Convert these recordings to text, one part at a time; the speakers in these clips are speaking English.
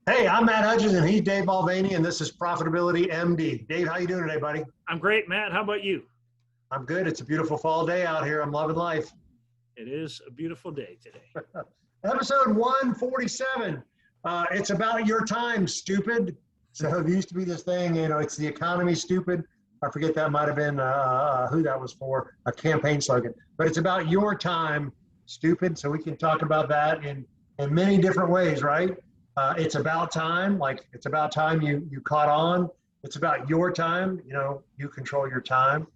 Hey, I'm Matt Hudgens, and he's Dave Mulvaney, and this is Profitability MD. Dave, how you doing today, buddy? I'm great, Matt. How about you? I'm good. It's a beautiful fall day out here. I'm loving life. It is a beautiful day today. Episode 147. It's about your time, stupid. So it used to be this thing, it's the economy, stupid. I forget, that might have been who that was for, a campaign slogan. But it's about your time, stupid. So we can talk about that in many different ways, right? It's about time, like it's about time you caught on. It's about your time, you control your time.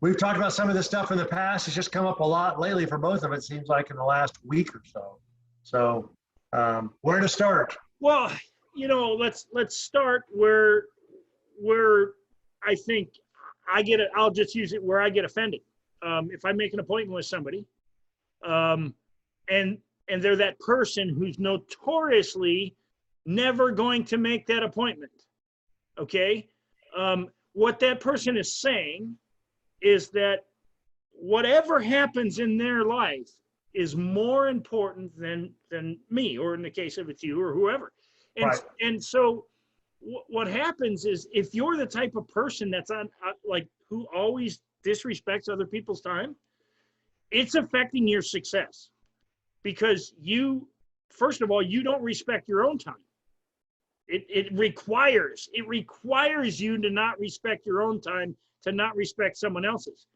We've talked about some of this stuff in the past. It's just come up a lot lately for both of it, seems like in the last week or so. So where to start? Well, let's start where I think I'll just use it where I get offended. If I make an appointment with somebody, and they're that person who's notoriously never going to make that appointment, okay? What that person is saying is that whatever happens in their life is more important than me, or in the case of it's you or whoever. Right. And so what happens is, if you're the type of person that's who always disrespects other people's time, it's affecting your success. Because first of all, you don't respect your own time. It requires you to not respect your own time, to not respect someone else's,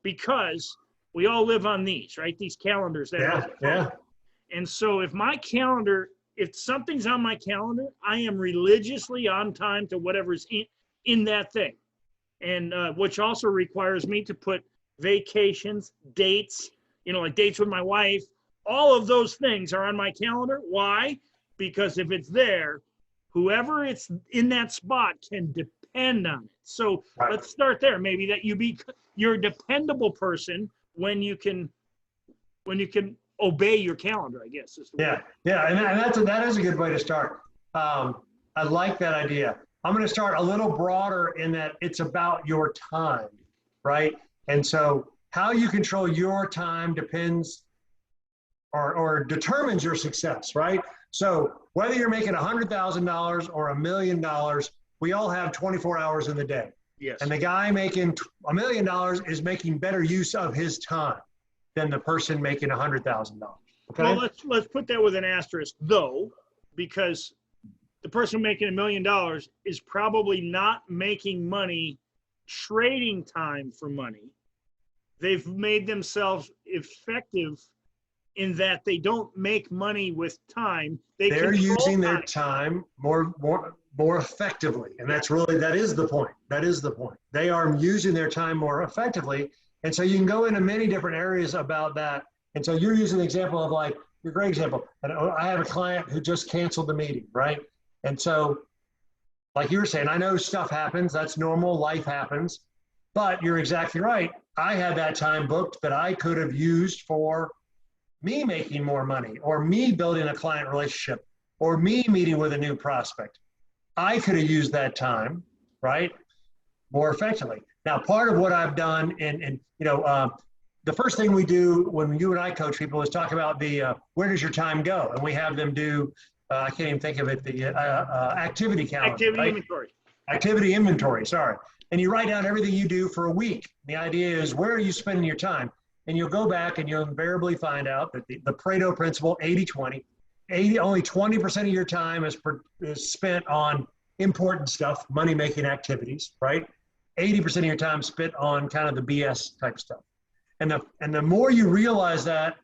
because we all live on these, right? These calendars. Yeah. And so if something's on my calendar, I am religiously on time to whatever's in that thing. And which also requires me to put vacations, dates, like dates with my wife. All of those things are on my calendar. Why? Because if it's there, whoever it's in that spot can depend on it. So right. Let's start there. Maybe that you're a dependable person when you can obey your calendar, I guess. Yeah, and that is a good way to start. I like that idea. I'm going to start a little broader in that it's about your time, right? And so how you control your time depends or determines your success, right? So whether you're making $100,000 or $1 million, we all have 24 hours in the day. Yes. And the guy making $1 million is making better use of his time than the person making $100,000. Okay. Well, let's put that with an asterisk, though, because the person making $1 million is probably not making money trading time for money. They've made themselves effective in that they don't make money with time. They're using their time more effectively. And that is the point. That is the point. They are using their time more effectively. And so you can go into many different areas about that. And so you're using the example of your great example. And I have a client who just canceled the meeting, right? And so like you were saying, I know stuff happens. That's normal. Life happens. But you're exactly right. I had that time booked that I could have used for me making more money, or me building a client relationship, or me meeting with a new prospect. I could have used that time, right, more effectively. Now, part of what I've done, the first thing we do when you and I coach people is talk about where does your time go? And we have them do, I can't even think of it, the activity calendar. Activity inventory, sorry. And you write down everything you do for a week. The idea is, where are you spending your time? And you'll go back and you'll invariably find out that the Pareto principle, 80-20, only 20% of your time is spent on important stuff, money-making activities, right? 80% of your time spent on kind of the BS type stuff. And the more you realize that,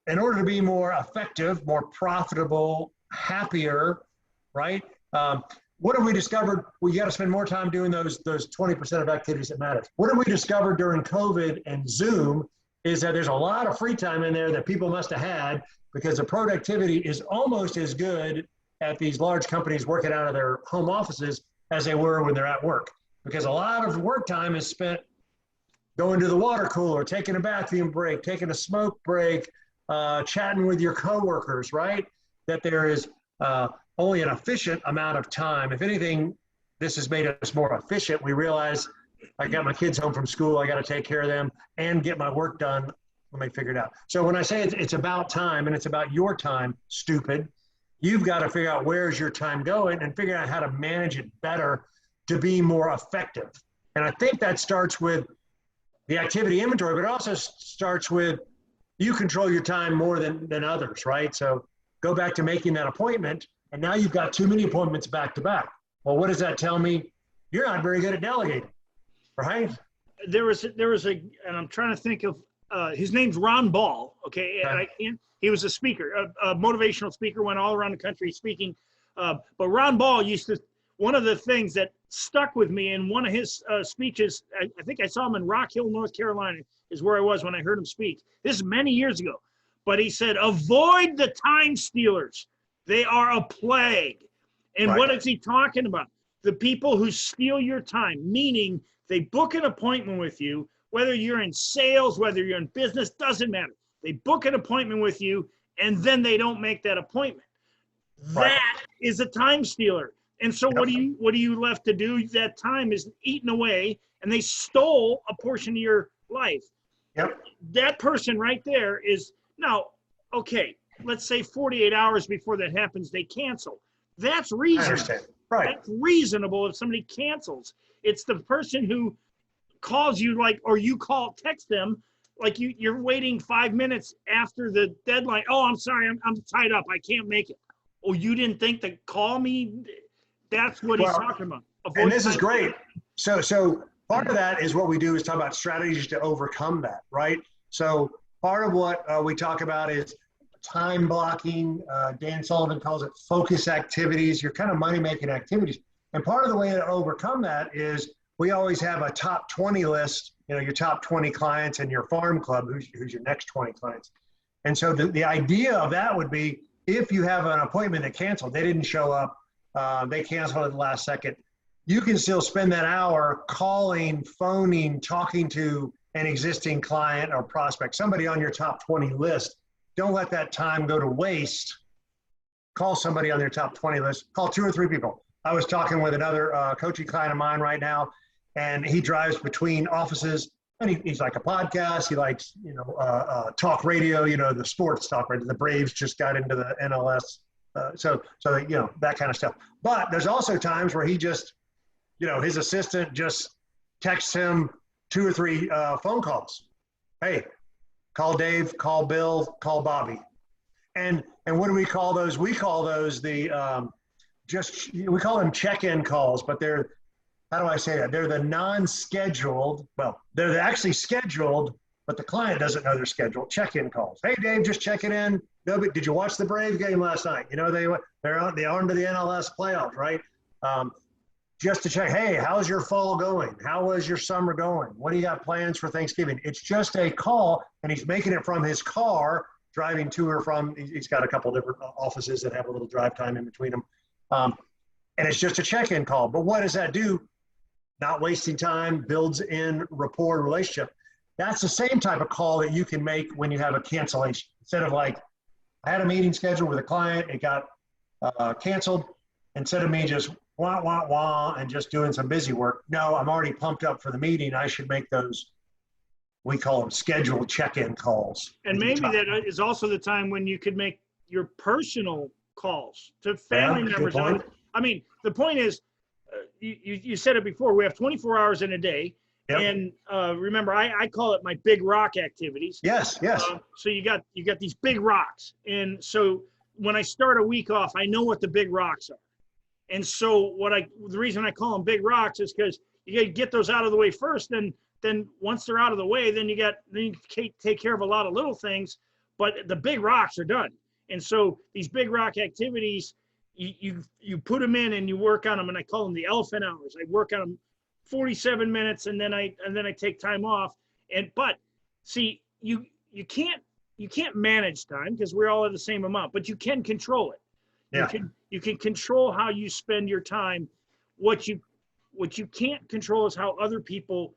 in order to be more effective, more profitable, happier, right? What have we discovered? We got to spend more time doing those 20% of activities that matter. What have we discovered during COVID and Zoom is that there's a lot of free time in there that people must have had, because the productivity is almost as good at these large companies working out of their home offices as they were when they're at work. Because a lot of work time is spent going to the water cooler, taking a bathroom break, taking a smoke break, chatting with your coworkers, right? That there is only an efficient amount of time. If anything, this has made us more efficient. We realize I got my kids home from school, I got to take care of them and get my work done. Let me figure it out. So when I say it's about time, and it's about your time, stupid, You've got to figure out where's your time going and figure out how to manage it better to be more effective. And I think that starts with the activity inventory, but it also starts with you control your time more than others, right? So go back to making that appointment, and now you've got too many appointments back to back. Well, what does that tell me? You're not very good at delegating, right? There was a, and I'm trying to think of, his name's Ron Ball. Okay, he was a speaker, a motivational speaker, went all around the country speaking. But Ron Ball used to, one of the things that stuck with me in one of his speeches, I think I saw him in Rock Hill, North Carolina, is where I was when I heard him speak. This is many years ago. But he said, avoid the time stealers. They are a plague. And what is he talking about? The people who steal your time, meaning they book an appointment with you, whether you're in sales, whether you're in business, doesn't matter. They book an appointment with you, and then they don't make that appointment. That is a time stealer. And so what are you left to do? That time is eaten away, and they stole a portion of your life. That person right there is, now, okay, let's say 48 hours before that happens, they cancel. That's reasonable. That's reasonable if somebody cancels. It's the person who calls you, like, or you text them, like you're waiting 5 minutes after the deadline. Oh, I'm sorry, I'm tied up. I can't make it. Oh, you didn't think to call me? That's what he's talking about. And this is great. So part of that is what we do is talk about strategies to overcome that, right? So part of what we talk about is time blocking. Dan Sullivan calls it focus activities, your kind of money-making activities. And part of the way to overcome that is we always have a top 20 list, your top 20 clients and your farm club, who's your next 20 clients. And so the idea of that would be, if you have an appointment that canceled, they didn't show up, they canceled at the last second, you can still spend that hour calling, phoning, talking to an existing client or prospect, somebody on your top 20 list. Don't let that time go to waste. Call somebody on their top 20 list. Call 2 or 3 people. I was talking with another coaching client of mine right now, and he drives between offices, and he's like a podcast. He likes, talk radio, the sports talk radio. The Braves just got into the NLS. So that kind of stuff. But there's also times where he just, his assistant just texts him 2 or 3 phone calls. Hey, call Dave, call Bill, call Bobby. And what do we call those? We call those we call them check-in calls, but they're, how do I say that? They're the non-scheduled, well, they're actually scheduled, but the client doesn't know they're scheduled, check-in calls. Hey, Dave, just checking in. Did you watch the Braves game last night? They're on to the NLS playoffs, right? Just to check, hey, how's your fall going? How was your summer going? What do you got plans for Thanksgiving? It's just a call, and he's making it from his car, driving to or from. He's got a couple different offices that have a little drive time in between them. And it's just a check-in call. But what does that do? Not wasting time, builds in rapport and relationship. That's the same type of call that you can make when you have a cancellation. Instead of like, I had a meeting scheduled with a client, it got canceled. Instead of me just wah, wah, wah, and just doing some busy work. No, I'm already pumped up for the meeting. I should make those, we call them scheduled check-in calls. And maybe that is also the time when you could make your personal calls to family members. I mean, the point is, you said it before, we have 24 hours in a day. Yep. And remember, I call it my big rock activities. Yes. So you got these big rocks. And so when I start a week off, I know what the big rocks are. And so the reason I call them big rocks is because you got to get those out of the way first. Then once they're out of the way, then you take care of a lot of little things, but the big rocks are done. And so these big rock activities, you put them in and you work on them, and I call them the elephant hours. I work on them 47 minutes, and then I take time off. But see, you can't manage time because we're all at the same amount, but you can control it. Yeah. You can control how you spend your time. What you can't control is how other people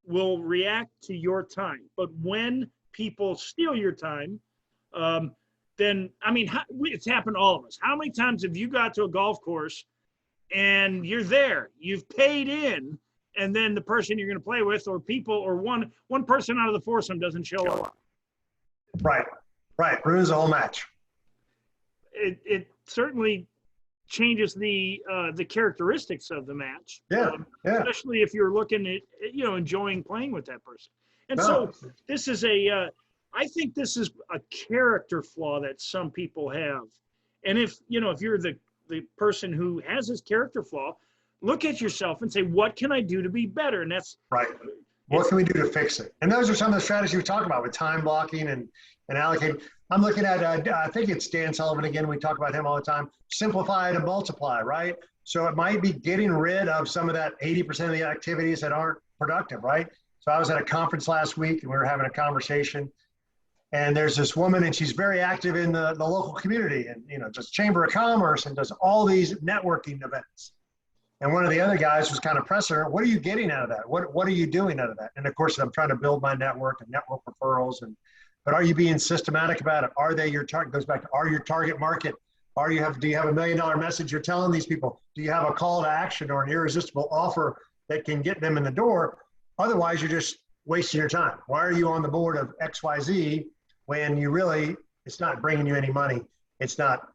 will react to your time. But when people steal your time, then, I mean, it's happened to all of us. How many times have you got to a golf course and you're there, you've paid in, and then the person you're going to play with, or people, or one person out of the foursome doesn't show up? Right. Ruins the whole match. it certainly changes the characteristics of the match. Yeah, yeah. Especially if you're looking at, enjoying playing with that person. And No. so this is I think this is a character flaw that some people have. And if you're the person who has this character flaw, look at yourself and say, what can I do to be better? And that's right. What can we do to fix it? And those are some of the strategies we talk about with time blocking and allocating. I'm looking at, I think it's Dan Sullivan again. We talk about him all the time. Simplify to multiply, right? So it might be getting rid of some of that 80% of the activities that aren't productive, right? So I was at a conference last week and we were having a conversation. And there's this woman and she's very active in the local community and, just Chamber of Commerce and does all these networking events. And one of the other guys was kind of pressing her, what are you getting out of that? What are you doing out of that? And of course, I'm trying to build my network and network referrals. But are you being systematic about it? Are they your target? Goes back to, are your target market? Do you have $1 million message you're telling these people? Do you have a call to action or an irresistible offer that can get them in the door? Otherwise, you're just wasting your time. Why are you on the board of XYZ when it's not bringing you any money? It's not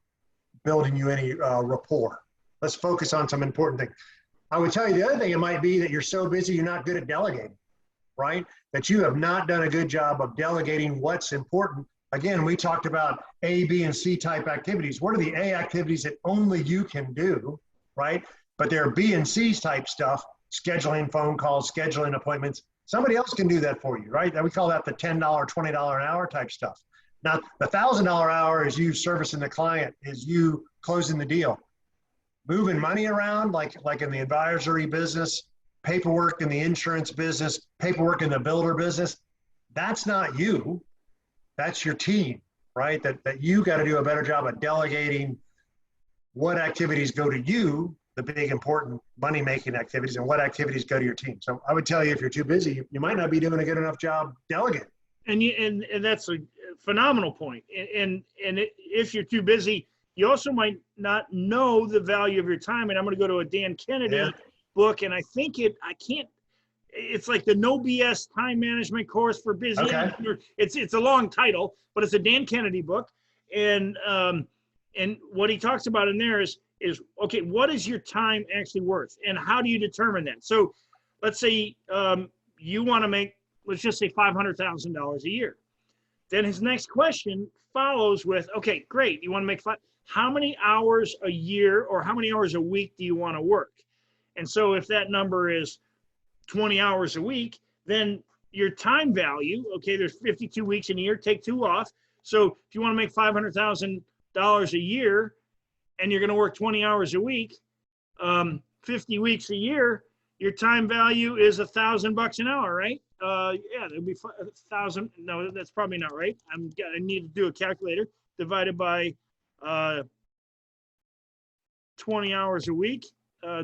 building you any rapport. Let's focus on some important things. I would tell you the other thing, it might be that you're so busy, you're not good at delegating, right? That you have not done a good job of delegating what's important. Again, we talked about A, B, and C type activities. What are the A activities that only you can do, right? But there are B and C type stuff, scheduling phone calls, scheduling appointments. Somebody else can do that for you, right? We call that the $10, $20 an hour type stuff. Now, the $1,000 hour is you servicing the client, is you closing the deal. Moving money around, like in the advisory business, paperwork in the insurance business, paperwork in the builder business, that's not you. That's your team, right? That you got to do a better job of delegating what activities go to you, the big important money-making activities, and what activities go to your team. So I would tell you, if you're too busy, you might not be doing a good enough job delegating. And that's a phenomenal point. And if you're too busy, you also might not know the value of your time. And I'm going to go to a Dan Kennedy book, and I think it's like the No BS Time Management Course for Busy. Okay. It's a long title, but it's a Dan Kennedy book. And what he talks about in there is okay, what is your time actually worth, and how do you determine that? So let's say you want to make, let's just say $500,000 a year. Then his next question follows with, okay, great, you want to make how many hours a year or how many hours a week do you want to work? And so if that number is 20 hours a week, then your time value, okay, there's 52 weeks in a year, take 2 off. So if you want to make $500,000 a year and you're going to work 20 hours a week, 50 weeks a year, your time value is $1,000 an hour, right? Yeah, there'd be 1,000. No, that's probably not right. I need to do a calculator. Divided by 20 hours a week,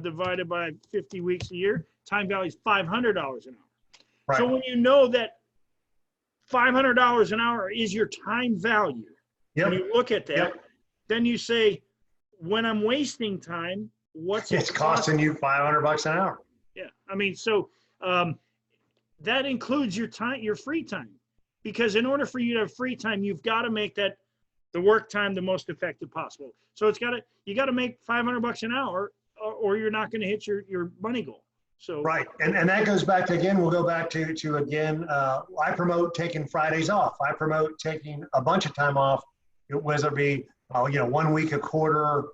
divided by 50 weeks a year, time value is $500 an hour. Right. So when you know that $500 an hour is your time value, when you look at that, then you say, when I'm wasting time, what's it's costing you $500 an hour? Yeah, I mean, so that includes your time, your free time, because in order for you to have free time, you've got to make that the work time the most effective possible. So you got to make $500 an hour, or you're not going to hit your money goal. So right, and that goes back to, again, we'll go back to again. I promote taking Fridays off. I promote taking a bunch of time off, whether it be 1 week a quarter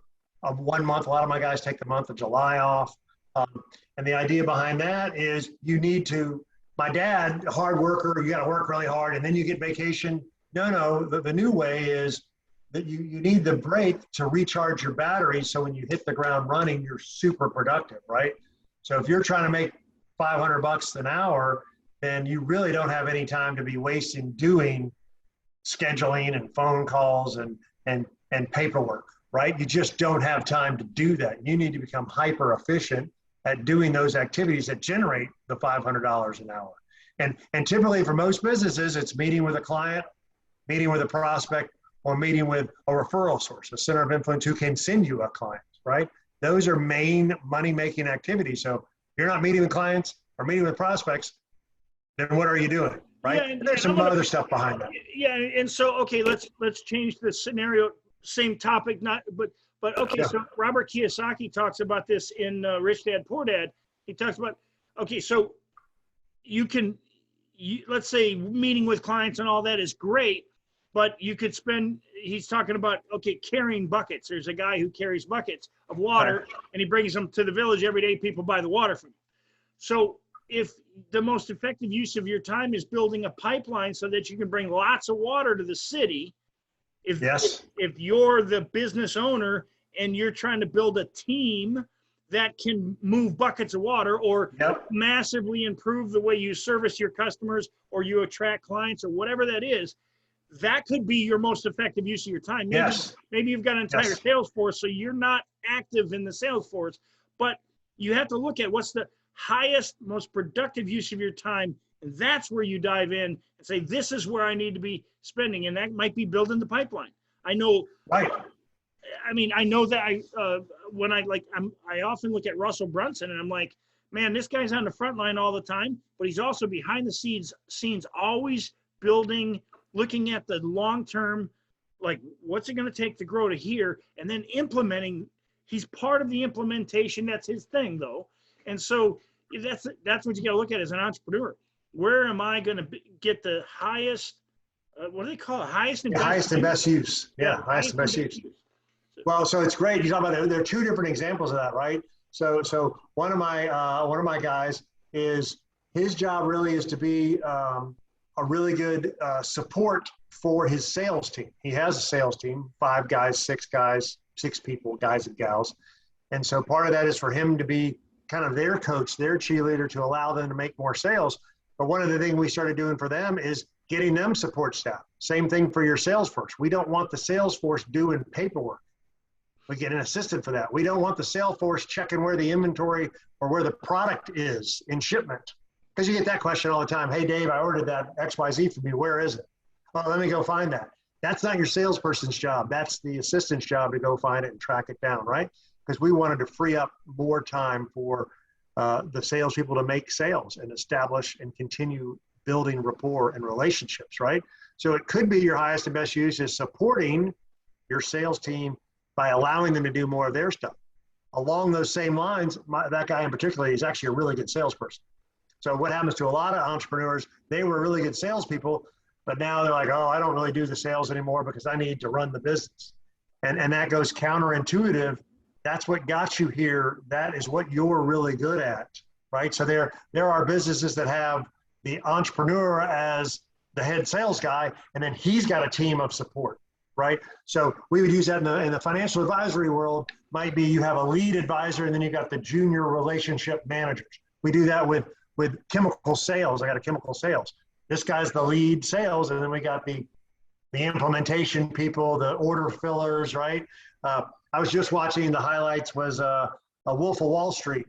of 1 month. A lot of my guys take the month of July off, and the idea behind that is you need to. My dad, hard worker, you got to work really hard, and then you get vacation. No, the new way is that you need the break to recharge your batteries, so when you hit the ground running, you're super productive, right? So if you're trying to make $500 an hour, then you really don't have any time to be wasting doing scheduling and phone calls and paperwork, right? You just don't have time to do that. You need to become hyper efficient at doing those activities that generate the $500 an hour. And typically for most businesses, it's meeting with a client, meeting with a prospect, or meeting with a referral source, a center of influence who can send you a client, right? Those are main money-making activities. So if you're not meeting with clients or meeting with prospects, then what are you doing, right? Yeah, and there's some other stuff behind that. Yeah, and so, okay, let's change the scenario same topic, but okay. Yeah. So Robert Kiyosaki talks about this in Rich Dad Poor Dad. He talks about, okay, so let's say meeting with clients and all that is great, but you could he's talking about, okay, carrying buckets. There's a guy who carries buckets of water and he brings them to the village every day. People buy the water from him. So if the most effective use of your time is building a pipeline so that you can bring lots of water to the city, if you're the business owner and you're trying to build a team that can move buckets of water or massively improve the way you service your customers or you attract clients or whatever that is, that could be your most effective use of your time. Maybe you've got an entire sales force, so you're not active in the sales force, but you have to look at what's the highest, most productive use of your time. And that's where you dive in and say, this is where I need to be spending. And that might be building the pipeline. I know. Right. I mean, I know that I often look at Russell Brunson and I'm like, man, this guy's on the front line all the time, but he's also behind the scenes always building, looking at the long-term, like what's it going to take to grow to here, and then implementing. He's part of the implementation. That's his thing though. And so that's what you got to look at as an entrepreneur. Where am I going to get the highest, what do they call it? Highest and best use. Yeah, highest and best use. Well, so it's great. You talk about there are two different examples of that, right? So one of my guys is, his job really is to be a really good support for his sales team. He has a sales team, 5 guys, 6 guys, 6 people, guys and gals. And so part of that is for him to be kind of their coach, their cheerleader, to allow them to make more sales. But one of the things we started doing for them is getting them support staff. Same thing for your sales force. We don't want the sales force doing paperwork. We get an assistant for that. We don't want the sales force checking where the inventory or where the product is in shipment. Because you get that question all the time. Hey, Dave, I ordered that XYZ from you. Where is it? Well, let me go find that. That's not your salesperson's job. That's the assistant's job to go find it and track it down, right? Because we wanted to free up more time for the salespeople to make sales and establish and continue building rapport and relationships, right? So it could be your highest and best use is supporting your sales team by allowing them to do more of their stuff. Along those same lines, that guy in particular is actually a really good salesperson. So what happens to a lot of entrepreneurs, they were really good salespeople, but now they're like, oh, I don't really do the sales anymore because I need to run the business. And that goes counterintuitive. That's what got you here. That is what you're really good at, right? So there are businesses that have the entrepreneur as the head sales guy, and then he's got a team of support, right? So we would use that in the financial advisory world. Might be you have a lead advisor, and then you got the junior relationship managers. We do that with chemical sales. I got a chemical sales. This guy's the lead sales, and then we got the implementation people, the order fillers, right? I was just watching the highlights was a Wolf of Wall Street.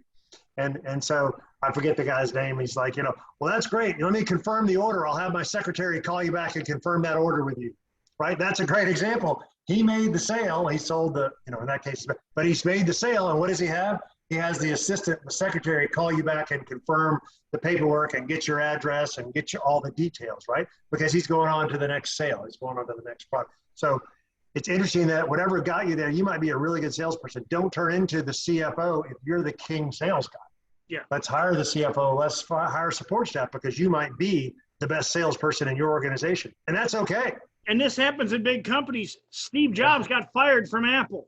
And so I forget the guy's name. He's like, well, that's great. Let me confirm the order. I'll have my secretary call you back and confirm that order with you, right? That's a great example. He made the sale. He sold in that case, but he's made the sale. And what does he have? He has the assistant, the secretary call you back and confirm the paperwork and get your address and get you all the details, right? Because he's going on to the next sale. He's going on to the next product. So it's interesting that whatever got you there, you might be a really good salesperson. Don't turn into the CFO if you're the king sales guy. Yeah. Let's hire the CFO. Let's hire support staff because you might be the best salesperson in your organization. And that's okay. And this happens in big companies. Steve Jobs got fired from Apple.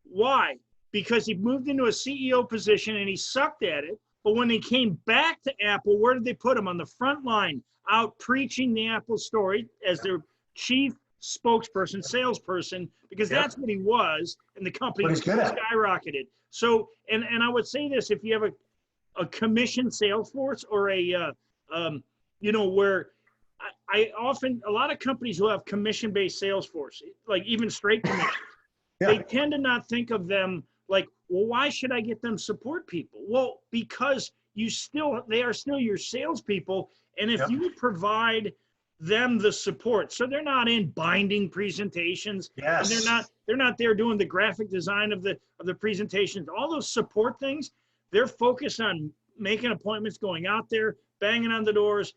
Why? Because he moved into a CEO position and he sucked at it. But when he came back to Apple, where did they put him? On the front line, out preaching the Apple story as their chief spokesperson, salesperson, because that's what he was, and the company skyrocketed. So, and I would say this: if you have a commission sales force or a where I often, a lot of companies who have commission-based sales force, like even straight commission, they tend to not think of them like, well, why should I get them support people? Well, because they are still your salespeople, and if you provide them the support, so they're not in binding presentations, and they're not there doing the graphic design of the presentations, all those support things. They're focused on making appointments, going out there, banging on the doors,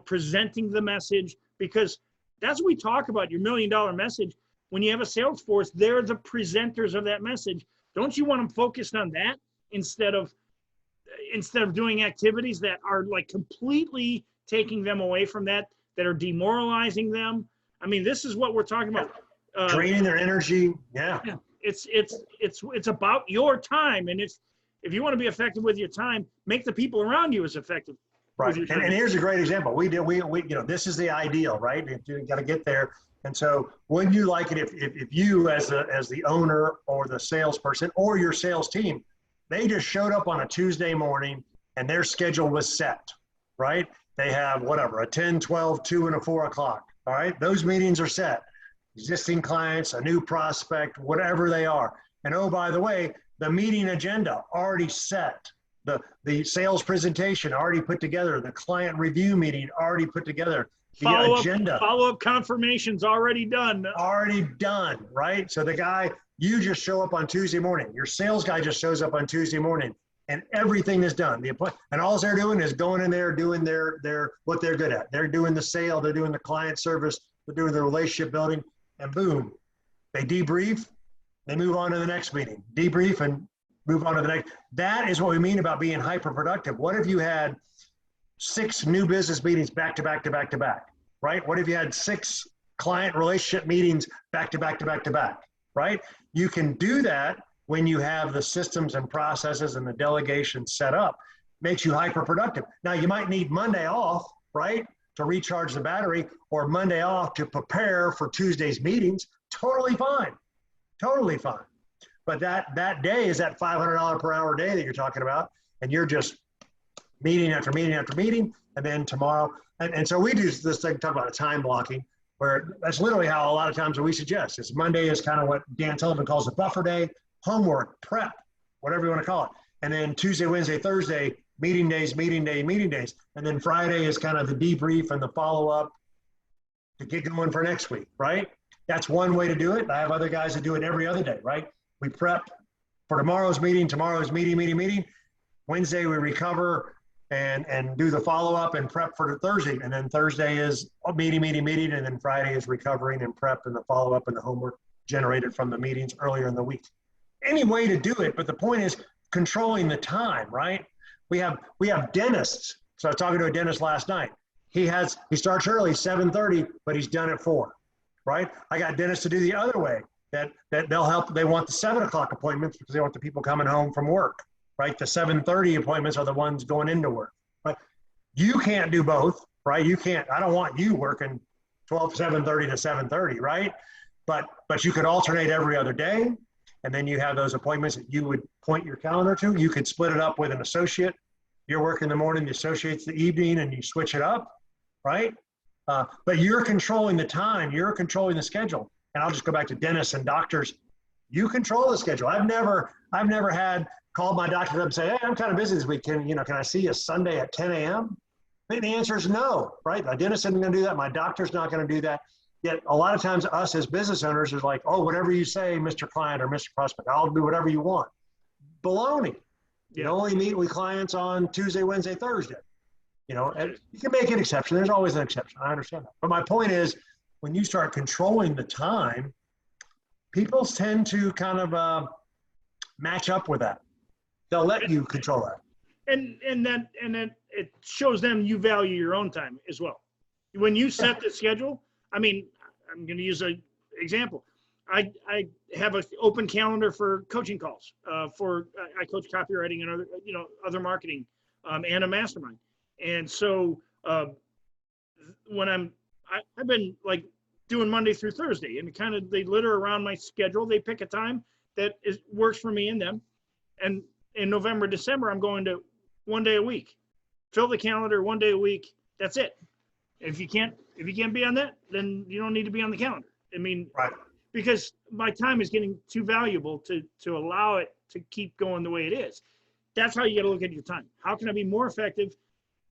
presenting the message, because that's what we talk about, your $1 million message. when you have a sales force, they're the presenters of that message. Don't you want them focused on that instead of doing activities that are like completely taking them away from that are demoralizing them? I mean, this is what we're talking about. Draining their energy. Yeah. It's about your time, and if you want to be effective with your time, make the people around you as effective. Right. And here's a great example. We this is the ideal, right? You got to get there. And so wouldn't you like it if you as the owner or the salesperson or your sales team, they just showed up on a Tuesday morning and their schedule was set, right? They have whatever, a 10, 12, 2, and a 4 o'clock. All right. Those meetings are set. Existing clients, a new prospect, whatever they are. And oh, by the way, the meeting agenda already set. The sales presentation already put together. The client review meeting already put together. The agenda. Follow-up confirmations already done. Already done, right? So the guy, you just show up on Tuesday morning. Your sales guy just shows up on Tuesday morning, and everything is done. And all they're doing is going in there, doing their what they're good at. They're doing the sale. They're doing the client service. They're doing the relationship building, and boom, they debrief. They move on to the next meeting. Debrief and move on to the next. That is what we mean about being hyper productive. What if you had 6 new business meetings back to back to back to back, right? What if you had 6 client relationship meetings back to back to back to back, right? You can do that when you have the systems and processes and the delegation set up. Makes you hyper productive. Now you might need Monday off, right, to recharge the battery, or Monday off to prepare for Tuesday's meetings. Totally fine. Totally fine. But that day is that $500 per hour day that you're talking about, and you're just meeting after meeting after meeting, and then tomorrow. And so we do this thing, talk about a time blocking, where that's literally how a lot of times we suggest. It's Monday is kind of what Dan Sullivan calls the buffer day, homework, prep, whatever you want to call it. And then Tuesday, Wednesday, Thursday, meeting days, meeting day, meeting days. And then Friday is kind of the debrief and the follow-up to get going for next week, right? That's one way to do it. I have other guys that do it every other day, right? We prep for tomorrow's meeting, meeting. Wednesday, we recover and do the follow-up and prep for the Thursday. And then Thursday is meeting. And then Friday is recovering and prep and the follow-up and the homework generated from the meetings earlier in the week. Any way to do it, but the point is controlling the time, right? We have dentists. So I was talking to a dentist last night. He starts early, 7:30, but he's done at 4, right? I got dentists to do the other way. That they'll help. They want the 7 o'clock appointments because they want the people coming home from work, right? The 7:30 appointments are the ones going into work. But you can't do both, right? You can't. I don't want you working 7:30 to 7:30, right? But you could alternate every other day, and then you have those appointments that you would point your calendar to. You could split it up with an associate. You're working in the morning, the associate's the evening, and you switch it up, right? But you're controlling the time. You're controlling the schedule. And I'll just go back to dentists and doctors. You control the schedule. I've never had called my doctor up and say, hey, I'm kind of busy this week. Can I see you Sunday at 10 a.m.? I think the answer is no, right? My dentist isn't going to do that. My doctor's not going to do that. Yet a lot of times us as business owners is like, oh, whatever you say, Mr. Client or Mr. Prospect, I'll do whatever you want. Baloney. You only meet with clients on Tuesday, Wednesday, Thursday. You can make an exception. There's always an exception. I understand that. But my point is, when you start controlling the time, people tend to kind of match up with that. They'll let you control that. And then it shows them you value your own time as well. When you set the schedule, I mean, I'm going to use an example. I have an open calendar for coaching calls. I coach copywriting and other marketing and a mastermind. And so when I've been like doing Monday through Thursday, and they litter around my schedule. They pick a time that works for me and them. And in November, December, I'm going to 1 day a week. Fill the calendar 1 day a week. That's it. If you can't be on that, then you don't need to be on the calendar. I mean, right. Because my time is getting too valuable to allow it to keep going the way it is. That's how you got to look at your time. How can I be more effective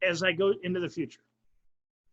as I go into the future?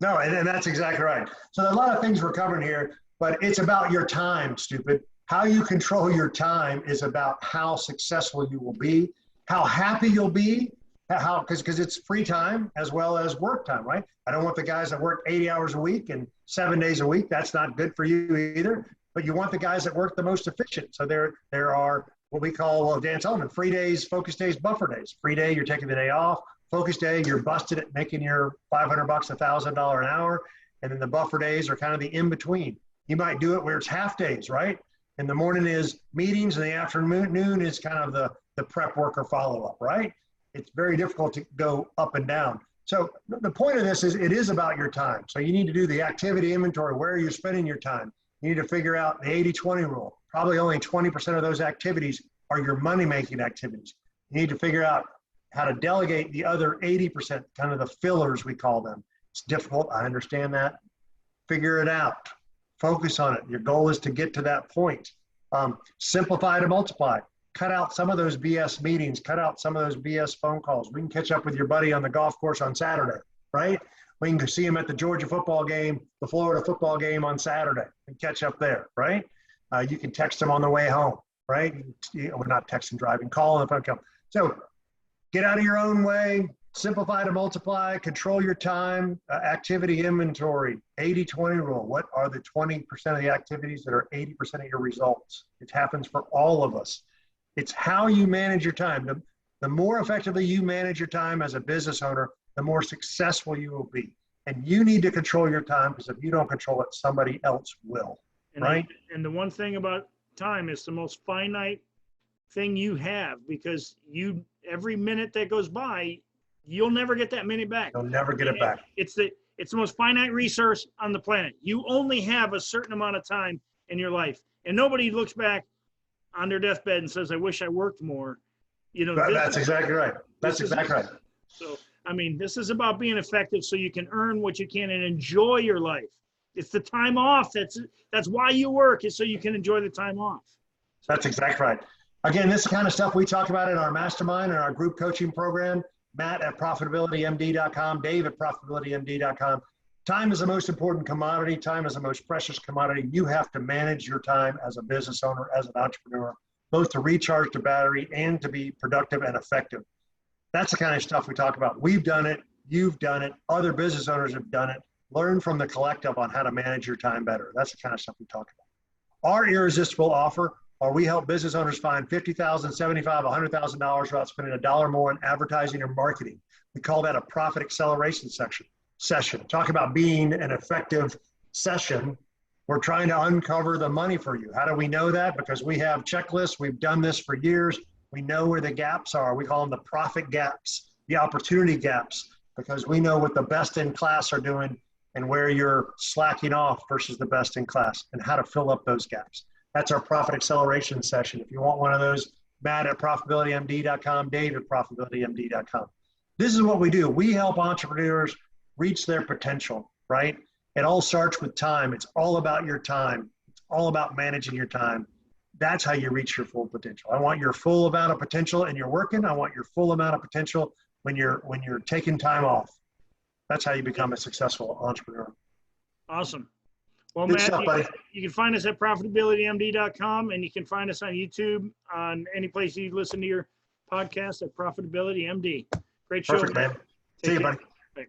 No, and that's exactly right. So there are a lot of things we're covering here, but it's about your time, stupid. How you control your time is about how successful you will be, how happy you'll be, because it's free time as well as work time, right? I don't want the guys that work 80 hours a week and 7 days a week. That's not good for you either. but you want the guys that work the most efficient. So there are what we call, well, Dan Sullivan, free days, focus days, buffer days. Free day, you're taking the day off. Focus day, you're busted at making your $500, $1,000 an hour. And then the buffer days are kind of the in-between. You might do it where it's half days, right? In the morning is meetings, and the afternoon is kind of the prep work or follow-up, right? It's very difficult to go up and down. So the point of this is it is about your time. So you need to do the activity inventory. Where are you spending your time? You need to figure out the 80-20 rule. Probably only 20% of those activities are your money-making activities. You need to figure out how to delegate the other 80%, kind of the fillers, we call them. It's difficult. I understand that. Figure it out. Focus on it. Your goal is to get to that point. Simplify to multiply. Cut out some of those BS meetings. Cut out some of those BS phone calls. We can catch up with your buddy on the golf course on Saturday, right? We can see him at the Georgia football game, the Florida football game on Saturday, and catch up there, right? You can text him on the way home, right? We're not texting, driving, call on the phone call. So get out of your own way. Simplify to multiply, control your time, activity inventory, 80-20 rule. What are the 20% of the activities that are 80% of your results? It happens for all of us. It's how you manage your time. The more effectively you manage your time as a business owner, the more successful you will be. And you need to control your time, because if you don't control it, somebody else will, right? And the one thing about time is the most finite thing you have, because every minute that goes by, you'll never get that minute back. You'll never get it back. It's the most finite resource on the planet. You only have a certain amount of time in your life, and nobody looks back on their deathbed and says, "I wish I worked more." That's exactly right. That's exactly right. So, I mean, this is about being effective so you can earn what you can and enjoy your life. It's the time off. That's why you work, is so you can enjoy the time off. So, that's exactly right. Again, this kind of stuff we talk about in our mastermind and our group coaching program. Matt at profitabilitymd.com, Dave at profitabilitymd.com. Time is the most important commodity. Time is the most precious commodity. You have to manage your time as a business owner, as an entrepreneur, both to recharge the battery and to be productive and effective. That's the kind of stuff we talk about. We've done it. You've done it. Other business owners have done it. Learn from the collective on how to manage your time better. That's the kind of stuff we talk about. Our irresistible offer, or we help business owners find $50,000, $75,000, $100,000 without spending $1 more in advertising or marketing. We call that a profit acceleration session. Talk about being an effective session. We're trying to uncover the money for you. How do we know that? Because we have checklists. We've done this for years. We know where the gaps are. We call them the profit gaps, the opportunity gaps, because we know what the best in class are doing and where you're slacking off versus the best in class, and how to fill up those gaps. That's our profit acceleration session. If you want one of those, Matt at profitabilitymd.com, Dave at profitabilitymd.com. This is what we do. We help entrepreneurs reach their potential, right? It all starts with time. It's all about your time. It's all about managing your time. That's how you reach your full potential. I want your full amount of potential and you're working. I want your full amount of potential when you're taking time off. That's how you become a successful entrepreneur. Awesome. Well, Good Matt, stuff, you can find us at profitabilitymd.com, and you can find us on YouTube, on any place you listen to your podcast at Profitability MD. Great show. Perfect, man. See you, buddy. Bye.